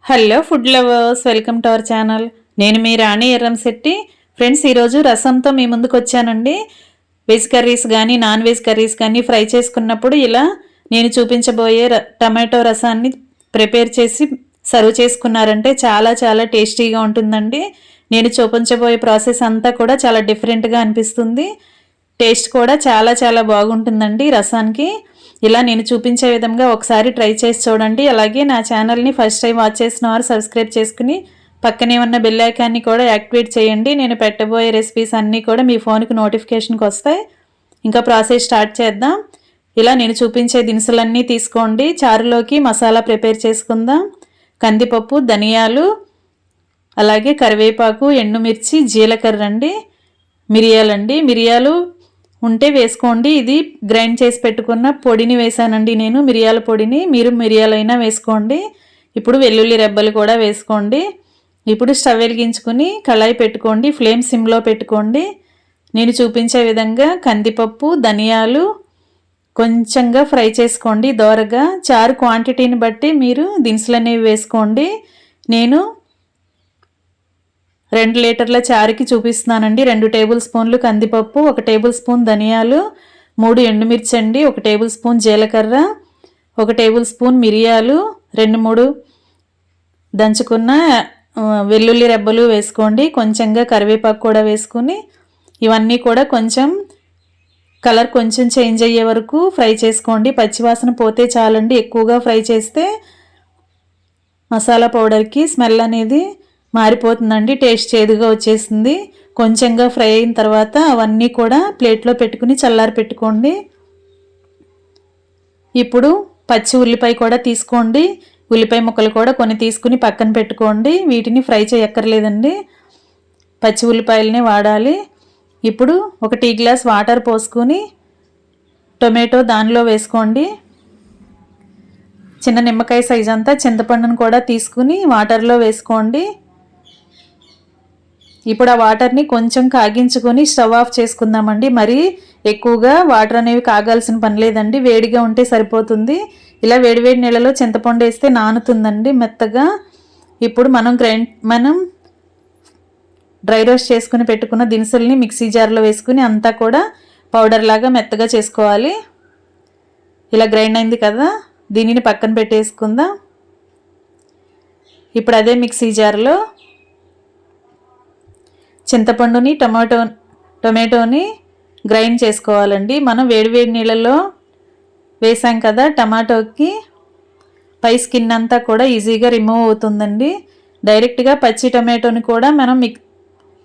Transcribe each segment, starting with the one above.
Hello food lovers, welcome to our channel. నేను మీ రాణి Erramsetti. Friends, ఈరోజు రసంతో మీ ముందుకు వచ్చానండి. వెజ్ కర్రీస్ కానీ నాన్ వెజ్ కర్రీస్ కానీ ఫ్రై చేసుకున్నప్పుడు ఇలా నేను చూపించబోయే టమాటో రసాన్ని ప్రిపేర్ చేసి సర్వ్ చేసుకున్నారంటే చాలా చాలా టేస్టీగా ఉంటుందండి. నేను చూపించబోయే ప్రాసెస్ అంతా కూడా చాలా డిఫరెంట్గా అనిపిస్తుంది. టేస్ట్ కూడా చాలా చాలా బాగుంటుందండి రసానికి. ఇలా నేను చూపించే విధంగా ఒకసారి ట్రై చేసి చూడండి. అలాగే నా ఛానల్ని ఫస్ట్ టైం వాచ్ చేసిన వారు సబ్స్క్రైబ్ చేసుకుని పక్కనే ఉన్న బెల్ ఐకాన్ని కూడా యాక్టివేట్ చేయండి. నేను పెట్టబోయే రెసిపీస్ అన్నీ కూడా మీ ఫోన్కి నోటిఫికేషన్కి వస్తాయి. ఇంకా ప్రాసెస్ స్టార్ట్ చేద్దాం. ఇలా నేను చూపించే దినుసులన్నీ తీసుకోండి. చారులోకి మసాలా ప్రిపేర్ చేసుకుందాం. కందిపప్పు, ధనియాలు, అలాగే కరివేపాకు, ఎండుమిర్చి, జీలకర్ర అండి, మిరియాలండి. మిరియాలు ఉంటే వేసుకోండి. ఇది గ్రైండ్ చేసి పెట్టుకున్న పొడిని వేసానండి నేను, మిరియాల పొడిని. మీరు మిరియాలైనా వేసుకోండి. ఇప్పుడు వెల్లుల్లి రెబ్బలు కూడా వేసుకోండి. ఇప్పుడు స్టవ్ వెలిగించుకుని కళాయి పెట్టుకోండి. ఫ్లేమ్ సిమ్లో పెట్టుకోండి. నేను చూపించే విధంగా కందిపప్పు, ధనియాలు కొంచెంగా ఫ్రై చేసుకోండి దోరగా. చారు క్వాంటిటీని బట్టి మీరు దినుసులు అనేవి వేసుకోండి. నేను 2 లీటర్ల చారుకి చూపిస్తున్నానండి. 2 టేబుల్ స్పూన్లు కందిపప్పు, 1 టేబుల్ స్పూన్ ధనియాలు, 3 ఎండుమిర్చి అండి, 1 టేబుల్ స్పూన్ జీలకర్ర, 1 టేబుల్ స్పూన్ మిరియాలు, 2-3 దంచుకున్న వెల్లుల్లి రెబ్బలు వేసుకోండి. కొంచెంగా కరివేపాకు కూడా వేసుకుని ఇవన్నీ కూడా కొంచెం కలర్ కొంచెం చేంజ్ అయ్యే వరకు ఫ్రై చేసుకోండి. పచ్చివాసన పోతే చాలండి. ఎక్కువగా ఫ్రై చేస్తే మసాలా పౌడర్కి స్మెల్ అనేది మారిపోతుందండి, టేస్ట్ చేదుగా వచ్చేసింది. కొంచెంగా ఫ్రై అయిన తర్వాత అవన్నీ కూడా ప్లేట్లో పెట్టుకుని చల్లారి పెట్టుకోండి. ఇప్పుడు పచ్చి ఉల్లిపాయ కూడా తీసుకోండి. ఉల్లిపాయ ముక్కలు కూడా కొన్ని తీసుకుని పక్కన పెట్టుకోండి. వీటిని ఫ్రై చేయక్కర్లేదండి, పచ్చి ఉల్లిపాయలనే వాడాలి. ఇప్పుడు 1 టీ గ్లాస్ వాటర్ పోసుకొని టొమాటో దానిలో వేసుకోండి. చిన్న నిమ్మకాయ సైజ్ అంతా చింతపండును కూడా తీసుకుని వాటర్లో వేసుకోండి. ఇప్పుడు ఆ వాటర్ని కొంచెం కాగించుకొని స్టవ్ ఆఫ్ చేసుకుందామండి. మరి ఎక్కువగా వాటర్ అనేవి కాగాల్సిన పని లేదండి, వేడిగా ఉంటే సరిపోతుంది. ఇలా వేడివేడి నీళ్ళలో చింతపండు వేస్తే నానుతుందండి మెత్తగా. ఇప్పుడు మనం డ్రై రోస్ట్ చేసుకుని పెట్టుకున్న దినుసుల్ని మిక్సీ జార్లో వేసుకుని అంతా కూడా పౌడర్ లాగా మెత్తగా చేసుకోవాలి. ఇలా గ్రైండ్ అయింది కదా, దీనిని పక్కన పెట్టేసుకుందాం. ఇప్పుడు అదే మిక్సీ జార్లో చింతపండుని టొమాటోని గ్రైండ్ చేసుకోవాలండి. మనం వేడివేడి నీళ్ళలో వేసాం కదా, టమాటోకి పై స్కిన్ అంతా కూడా ఈజీగా రిమూవ్ అవుతుందండి. డైరెక్ట్గా పచ్చి టొమాటోని కూడా మనం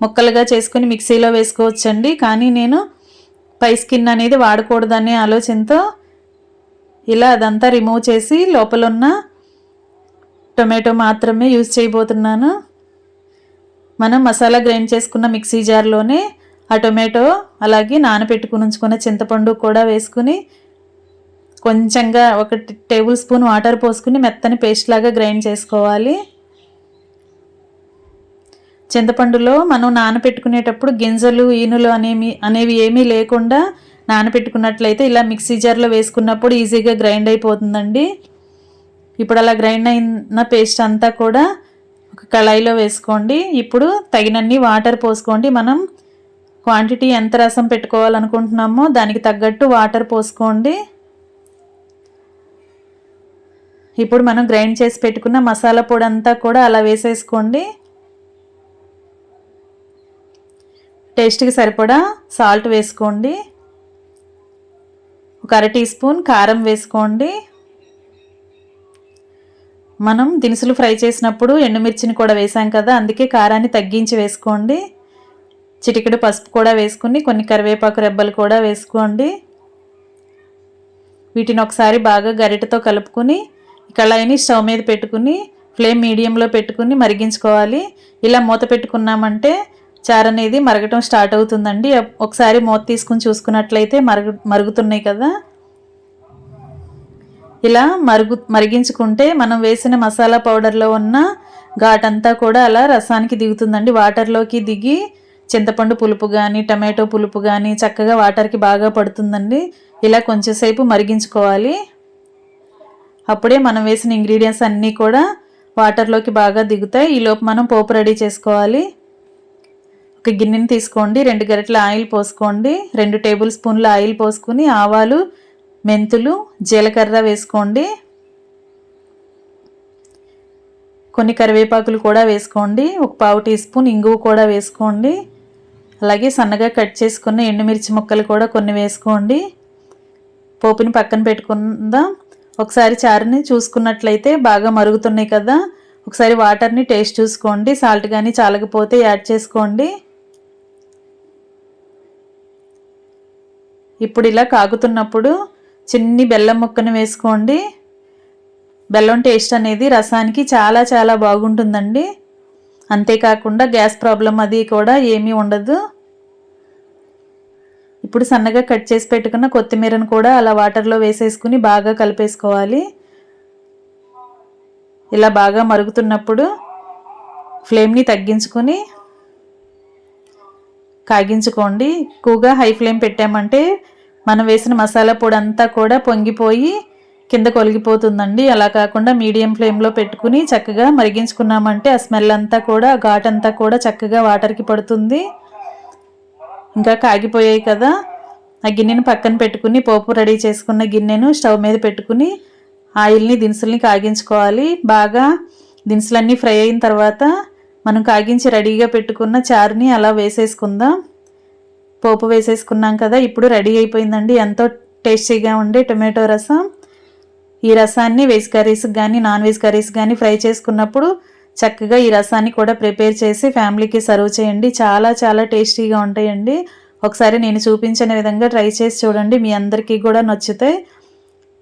ముక్కలుగా చేసుకొని మిక్సీలో వేసుకోవచ్చండి. కానీ నేను పై స్కిన్ అనేది వాడకూడదనే ఆలోచనతో ఇలా అదంతా రిమూవ్ చేసి లోపల ఉన్న టొమాటో మాత్రమే యూజ్ చేయబోతున్నాను. మనం మసాలా గ్రైండ్ చేసుకున్న మిక్సీ జార్లోనే ఆ టొమాటో అలాగే నానబెట్టుకుని ఉంచుకున్న చింతపండు కూడా వేసుకుని కొంచెంగా 1 టేబుల్ స్పూన్ వాటర్ పోసుకుని మెత్తని పేస్ట్ లాగా గ్రైండ్ చేసుకోవాలి. చింతపండులో మనం నానబెట్టుకునేటప్పుడు గింజలు, ఈనులు అనేవి ఏమీ లేకుండా నానబెట్టుకున్నట్లయితే ఇలా మిక్సీ జార్లో వేసుకున్నప్పుడు ఈజీగా గ్రైండ్ అయిపోతుందండి. ఇప్పుడు అలా గ్రైండ్ అయిన పేస్ట్ అంతా కూడా ఒక కళాయిలో వేసుకోండి. ఇప్పుడు తగినన్ని వాటర్ పోసుకోండి. మనం క్వాంటిటీ ఎంత రసం పెట్టుకోవాలనుకుంటున్నామో దానికి తగ్గట్టు వాటర్ పోసుకోండి. ఇప్పుడు మనం గ్రైండ్ చేసి పెట్టుకున్న మసాలా పొడి అంతా కూడా అలా వేసేసుకోండి. టేస్ట్కి సరిపడా సాల్ట్ వేసుకోండి. 1 అర టీ స్పూన్ కారం వేసుకోండి. మనం దినుసులు ఫ్రై చేసినప్పుడు ఎండుమిర్చిని కూడా వేసాం కదా, అందుకే కారాన్ని తగ్గించి వేసుకోండి. చిటికెడు పసుపు కూడా వేసుకుని కొన్ని కరివేపాకు రెబ్బలు కూడా వేసుకోండి. వీటిని ఒకసారి బాగా గరిటెతో కలుపుకొని కళాయిని స్టవ్ మీద పెట్టుకుని ఫ్లేమ్ మీడియంలో పెట్టుకుని మరిగించుకోవాలి. ఇలా మూత పెట్టుకున్నామంటే చారు అనేది మరగటం స్టార్ట్ అవుతుందండి. ఒకసారి మూత తీసుకుని చూసుకున్నట్లయితే మరుగుతున్నాయి కదా. ఇలా మరిగించుకుంటే మనం వేసిన మసాలా పౌడర్లో ఉన్న ఘాటంతా కూడా అలా రసానికి దిగుతుందండి. వాటర్లోకి దిగి చింతపండు పులుపు కానీ టమాటో పులుపు కానీ చక్కగా వాటర్కి బాగా పడుతుందండి. ఇలా కొంచెంసేపు మరిగించుకోవాలి. అప్పుడే మనం వేసిన ఇంగ్రీడియంట్స్ అన్నీ కూడా వాటర్లోకి బాగా దిగుతాయి. ఈలోపు మనం పోపు రెడీ చేసుకోవాలి. ఒక గిన్నెని తీసుకోండి, 2 గరిటెల ఆయిల్ పోసుకోండి. 2 టేబుల్ స్పూన్ల ఆయిల్ పోసుకుని ఆవాలు, మెంతులు, జీలకర్ర వేసుకోండి. కొన్ని కరివేపాకులు కూడా వేసుకోండి. ఒక పావు టీ స్పూన్ ఇంగువ కూడా వేసుకోండి. అలాగే సన్నగా కట్ చేసుకున్న ఎండుమిర్చి ముక్కలు కూడా కొన్ని వేసుకోండి. పోపుని పక్కన పెట్టుకుందాం. ఒకసారి చారుని చూసుకున్నట్లయితే బాగా మరుగుతున్నాయి కదా, ఒకసారి వాటర్ని టేస్ట్ చూసుకోండి. సాల్ట్ కానీ చాలకపోతే యాడ్ చేసుకోండి. ఇప్పుడు ఇలా కాగుతున్నప్పుడు చిన్ని బెల్లం ముక్కను వేసుకోండి. బెల్లం టేస్ట్ అనేది రసానికి చాలా చాలా బాగుంటుందండి. అంతేకాకుండా గ్యాస్ ప్రాబ్లం అది కూడా ఏమీ ఉండదు. ఇప్పుడు సన్నగా కట్ చేసి పెట్టుకున్న కొత్తిమీరను కూడా అలా వాటర్లో వేసేసుకుని బాగా కలిపేసుకోవాలి. ఇలా బాగా మరుగుతున్నప్పుడు ఫ్లేమ్ని తగ్గించుకొని కాగించుకోండి. ఎక్కువగా హై ఫ్లేమ్ పెట్టామంటే మనం వేసిన మసాలా పొడి అంతా కూడా పొంగిపోయి కింద కొలిగిపోతుందండి. అలా కాకుండా మీడియం ఫ్లేమ్లో పెట్టుకుని చక్కగా మరిగించుకున్నామంటే ఆ స్మెల్ అంతా కూడా, ఘాట్ అంతా కూడా చక్కగా వాటర్కి పడుతుంది. ఇంకా కాగిపోయాయి కదా, ఆ గిన్నెను పక్కన పెట్టుకుని పోపు రెడీ చేసుకున్న గిన్నెను స్టవ్ మీద పెట్టుకుని ఆయిల్ని దినుసుల్ని కాగించుకోవాలి. బాగా దినుసులన్నీ ఫ్రై అయిన తర్వాత మనం కాగించి రెడీగా పెట్టుకున్న చారుని అలా వేసేసుకుందాం. పోపు వేసేసుకున్నాం కదా, ఇప్పుడు రెడీ అయిపోయిందండి ఎంతో టేస్టీగా ఉండే టొమాటో రసం. ఈ రసాన్ని వెజ్ కర్రీస్కి కానీ నాన్ వెజ్ కర్రీస్ కానీ ఫ్రై చేసుకున్నప్పుడు చక్కగా ఈ రసాన్ని కూడా ప్రిపేర్ చేసి ఫ్యామిలీకి సర్వ్ చేయండి. చాలా చాలా టేస్టీగా ఉంటాయండి. ఒకసారి నేను చూపించిన విధంగా ట్రై చేసి చూడండి, మీ అందరికీ కూడా నచ్చుతాయి.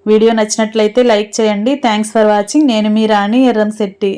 వీడియో నచ్చినట్లయితే లైక్ చేయండి. Thanks for watching. నేను మీ రాణి ఎర్రంశెట్టి.